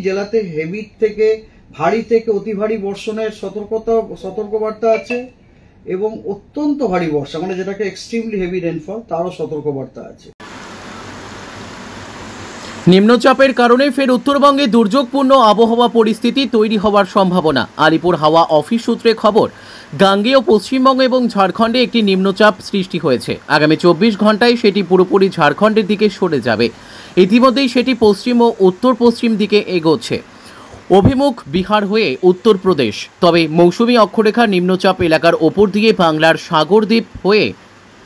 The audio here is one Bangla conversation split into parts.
জেলাতে হেভি থেকে ভারী থেকে অতি ভারী বর্ষণের সতর্কবার্তা আছে এবং অত্যন্ত ভারী বর্ষা মানে যেটাকে এক্সট্রিমলি হেভি রেনফল তারও সতর্কবার্তা আছে। নিম্নচাপের কারণে ফের উত্তরবঙ্গে দুর্যোগপূর্ণ আবহাওয়া পরিস্থিতি তৈরি হওয়ার সম্ভাবনা। আলিপুর হাওয়া অফিস সূত্রে খবর, গাঙ্গেয় পশ্চিমবঙ্গ এবং ঝাড়খণ্ডে একটি নিম্নচাপ সৃষ্টি হয়েছে। আগামী 24 ঘন্টায় সেটি পুরোপুরি ঝাড়খণ্ডের দিকে সরে যাবে। ইতিমধ্যেই সেটি পশ্চিম ও উত্তর পশ্চিম দিকে এগোচ্ছে, অভিমুখ বিহার হয়ে উত্তরপ্রদেশ। তবে মৌসুমী অক্ষরেখা নিম্নচাপ এলাকার ওপর দিয়ে বাংলার সাগরদ্বীপ হয়ে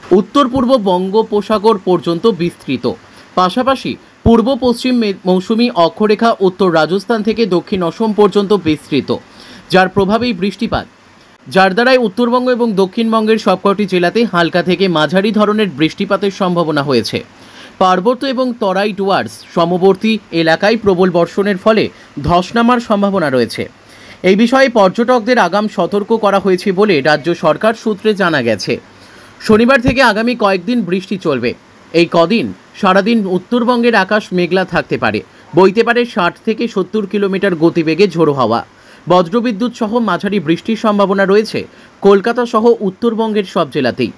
উত্তর পূর্ব বঙ্গোপসাগর পর্যন্ত বিস্তৃত। পাশাপাশি পূর্ব পশ্চিম মৌসুমী অক্ষরেখা উত্তর রাজস্থান থেকে দক্ষিণ অসম পর্যন্ত বিস্তৃত, যার প্রভাবেই বৃষ্টিপাত, যার দ্বারাই উত্তরবঙ্গ এবং দক্ষিণবঙ্গের সবকটি জেলাতে হালকা থেকে মাঝারি ধরনের বৃষ্টিপাতের সম্ভাবনা হয়েছে। পার্বত্য এবং তরাই ডুয়ার্স সমবর্তী এলাকায় প্রবল বর্ষণের ফলে ধস নামার সম্ভাবনা রয়েছে। এই বিষয়ে পর্যটকদের আগাম সতর্ক করা হয়েছে বলে রাজ্য সরকার সূত্রে জানা গেছে। শনিবার থেকে আগামী কয়েকদিন বৃষ্টি চলবে। এই কদিন সারাদিন উত্তরবঙ্গের আকাশ মেঘলা থাকতে পারে, বইতে পারে 60 থেকে 70 কিলোমিটার গতিবেগে ঝোড়ো হাওয়া। বজ্রবিদ্যুৎ সহ মাঝারি বৃষ্টির সম্ভাবনা রয়েছে কলকাতা সহ উত্তরবঙ্গের সব জেলাতেই।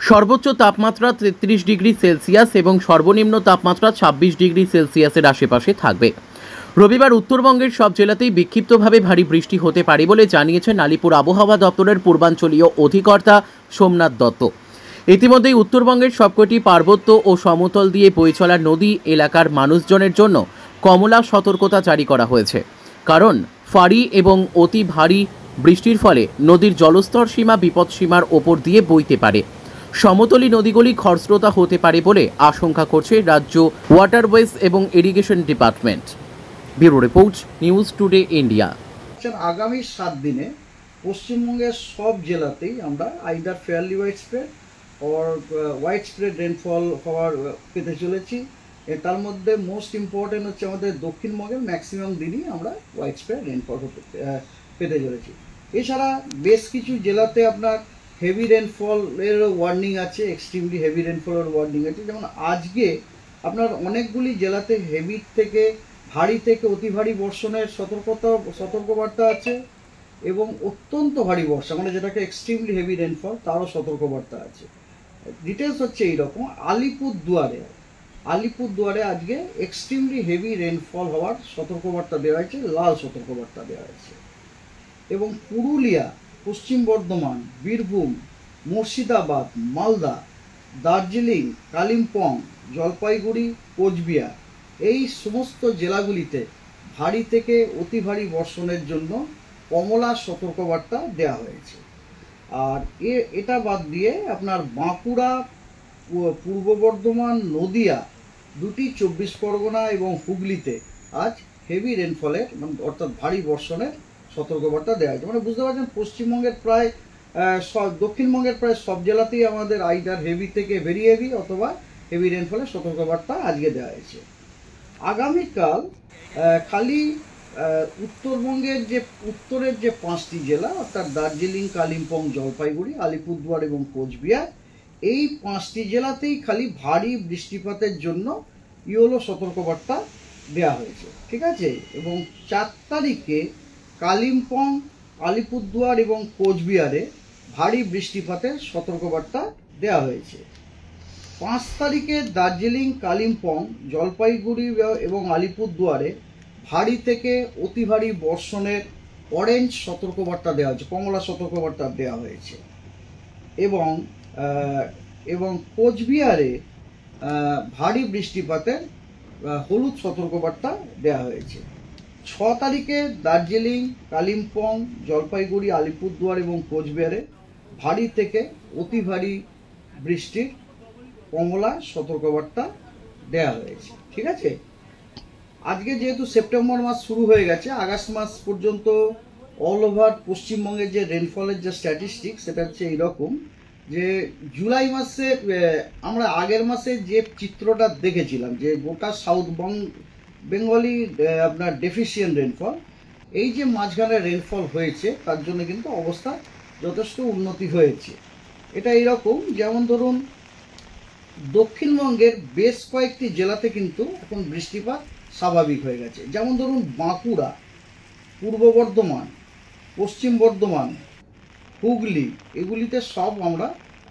সর্বোচ্চ তাপমাত্রা 33 ডিগ্রি সেলসিয়াস এবং সর্বনিম্ন তাপমাত্রা 26 ডিগ্রি সেলসিয়াসের আশেপাশে থাকবে। রবিবার উত্তরবঙ্গের সব জেলাতেই বিক্ষিপ্তভাবে ভারী বৃষ্টি হতে পারে বলে জানিয়েছেন আলিপুর আবহাওয়া দপ্তরের পূর্বাঞ্চলীয় অধিকর্তা সোমনাথ দত্ত। ইতিমধ্যেই উত্তরবঙ্গের সবকটি পার্বত্য ও সমতল দিয়ে বয়ে চলা নদী এলাকার মানুষজনের জন্য কমলা সতর্কতা জারি করা হয়েছে, কারণ ফাঁড়ি এবং অতি ভারী বৃষ্টির ফলে নদীর জলস্তর সীমা বিপদসীমার ওপর দিয়ে বইতে পারে। সমতলী নদীগুলি খরস্রোতা হতে পারে বলে আশঙ্কা করছে রাজ্য ওয়াটারওয়েজ এবং irrigation department. Bureau report, news today India. আগামী 7 দিনে পশ্চিমবঙ্গের সব জেলাতেই আমরা আইদার ফেয়ারলি ওয়াইড স্প্রেড ওর ওয়াইড স্প্রেড রেনফল হওয়ার পেতে চলেছি। তার মধ্যে মোস্ট ইম্পর্টেন্ট হচ্ছে আমাদের দক্ষিণবঙ্গের ম্যাক্সিমাম দিনই আমরা ওয়াইড স্প্রেড রেনফল পেতে চলেছি। এছাড়া বেশ কিছু জেলাতে আপনার হেভি রেনফলের ওয়ার্নিং আছে, এক্সট্রিমলি হেভি রেনফলের ওয়ার্নিং আছে। যেমন আজকে আপনার অনেকগুলি জেলাতে হেভি থেকে ভারী থেকে অতি ভারী বর্ষণের সতর্কবার্তা আছে এবং অত্যন্ত ভারী বর্ষা মানে যেটাকে এক্সট্রিমলি হেভি রেনফল তারও সতর্কবার্তা আছে। ডিটেলস হচ্ছে এইরকম, আলিপুরদুয়ারে আজকে এক্সট্রিমলি হেভি রেনফল হওয়ার সতর্কবার্তা দেওয়া হয়েছে, লাল সতর্কবার্তা দেওয়া হয়েছে। এবং পুরুলিয়া, পশ্চিম বর্ধমান, বীরভূম, মুর্শিদাবাদ, মালদা, দার্জিলিং, কালিম্পং, জলপাইগুড়ি, কোচবিহার এই সমস্ত জেলাগুলিতে ভারী থেকে অতি ভারী বর্ষণের জন্য কমলা সতর্কবার্তা দেওয়া হয়েছে। আর এটা বাদ দিয়ে আপনার বাঁকুড়া, পূর্ব বর্ধমান, নদিয়া, দুটি 24 পরগনা এবং হুগলিতে আজ হেভি রেনফলের অর্থাৎ ভারী বর্ষণের সতর্কবার্তা দেওয়া হয়েছে। মানে বুঝতে পারছেন পশ্চিমবঙ্গের প্রায় দক্ষিণবঙ্গের প্রায় সব জেলাতেই আমাদের আইদার হেভি থেকে ভেরি হেভি অথবা হেভি রেনফলের সতর্কবার্তা আজকে দেওয়া হয়েছে। আগামীকাল খালি উত্তরবঙ্গের যে উত্তরের যে 5টি জেলা অর্থাৎ দার্জিলিং, কালিম্পং, জলপাইগুড়ি, আলিপুরদুয়ার এবং কোচবিহার এই 5টি জেলাতেই খালি ভারী বৃষ্টিপাতের জন্য ইয়েলো সতর্কবার্তা দেওয়া হয়েছে, ঠিক আছে। এবং 4 তারিখে কালিম্পং, আলিপুরদুয়ার এবং কোচবিহারে ভারী বৃষ্টিপাতের সতর্কবার্তা দেওয়া হয়েছে। 5 তারিখে দার্জিলিং, কালিম্পং, জলপাইগুড়ি এবং আলিপুরদুয়ারে ভারী থেকে অতি ভারী বর্ষণের অরেঞ্জ সতর্কবার্তা দেওয়া হয়েছে, কমলা সতর্কবার্তা দেওয়া হয়েছে। এবং কোচবিহারে ভারী বৃষ্টিপাতের হলুদ সতর্কবার্তা দেওয়া হয়েছে। 6 তারিখে দার্জিলিং, কালিম্পং, জলপাইগুড়ি, আলিপুরদুয়ার এবং কোচবিহারে ভারী থেকে অতি ভারী বৃষ্টির কমলা সতর্কবার্তা দেওয়া হয়েছে, ঠিক আছে। আজকে যেহেতু সেপ্টেম্বর মাস শুরু হয়ে গেছে, আগস্ট মাস পর্যন্ত অল ওভার পশ্চিমবঙ্গের যে রেনফলের যে স্ট্যাটিস্টিক্স সেটা হচ্ছে এইরকম যে জুলাই মাসে আমরা আগের মাসে যে চিত্রটা দেখেছিলাম যে গোটা সাউথ বেঙ্গলি আপনার ডেফিসিয়েন্ট রেনফল, এই যে মাঝখানে রেনফল হয়েছে তার জন্য কিন্তু অবস্থা যথেষ্ট উন্নতি হয়েছে। এটা এইরকম, যেমন ধরুন দক্ষিণবঙ্গের বেশ কয়েকটি জেলাতে কিন্তু এখন বৃষ্টিপাত স্বাভাবিক হয়ে গেছে। যেমন ধরুন বাঁকুড়া, পূর্ব বর্ধমান, পশ্চিম বর্ধমান, হুগলি, এগুলিতে সব আমরা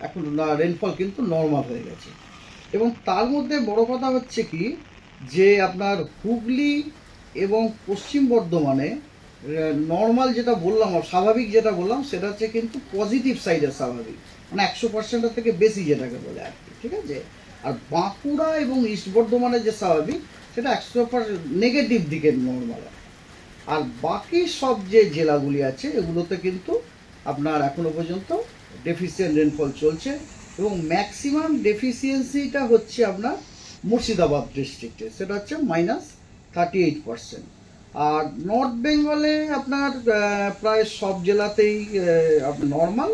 এখন রেনফল কিন্তু নর্মাল হয়ে গেছে। এবং তার মধ্যে বড় কথা হচ্ছে কি, যে আপনার হুগলি এবং পশ্চিম বর্ধমানে নর্মাল যেটা বললাম, স্বাভাবিক যেটা বললাম, সেটা হচ্ছে কিন্তু পজিটিভ সাইডের স্বাভাবিক, মানে 100%-এর থেকে বেশি যেটাকে বলে আর কি, ঠিক আছে। আর বাঁকুড়া এবং ইস্ট বর্ধমানের যে স্বাভাবিক, সেটা 100% নেগেটিভ দিকের নর্মাল। আর বাকি সব যে জেলাগুলি আছে এগুলোতে কিন্তু আপনার এখনো পর্যন্ত ডেফিসিয়েন্ট রেনফল চলছে, এবং ম্যাক্সিমাম ডেফিসিয়েন্সিটা হচ্ছে আপনার মুর্শিদাবাদ ডিস্ট্রিক্টে, সেটা হচ্ছে -38%। আর নর্থ বেঙ্গলে আপনার প্রায় সব জেলাতেই নর্মাল,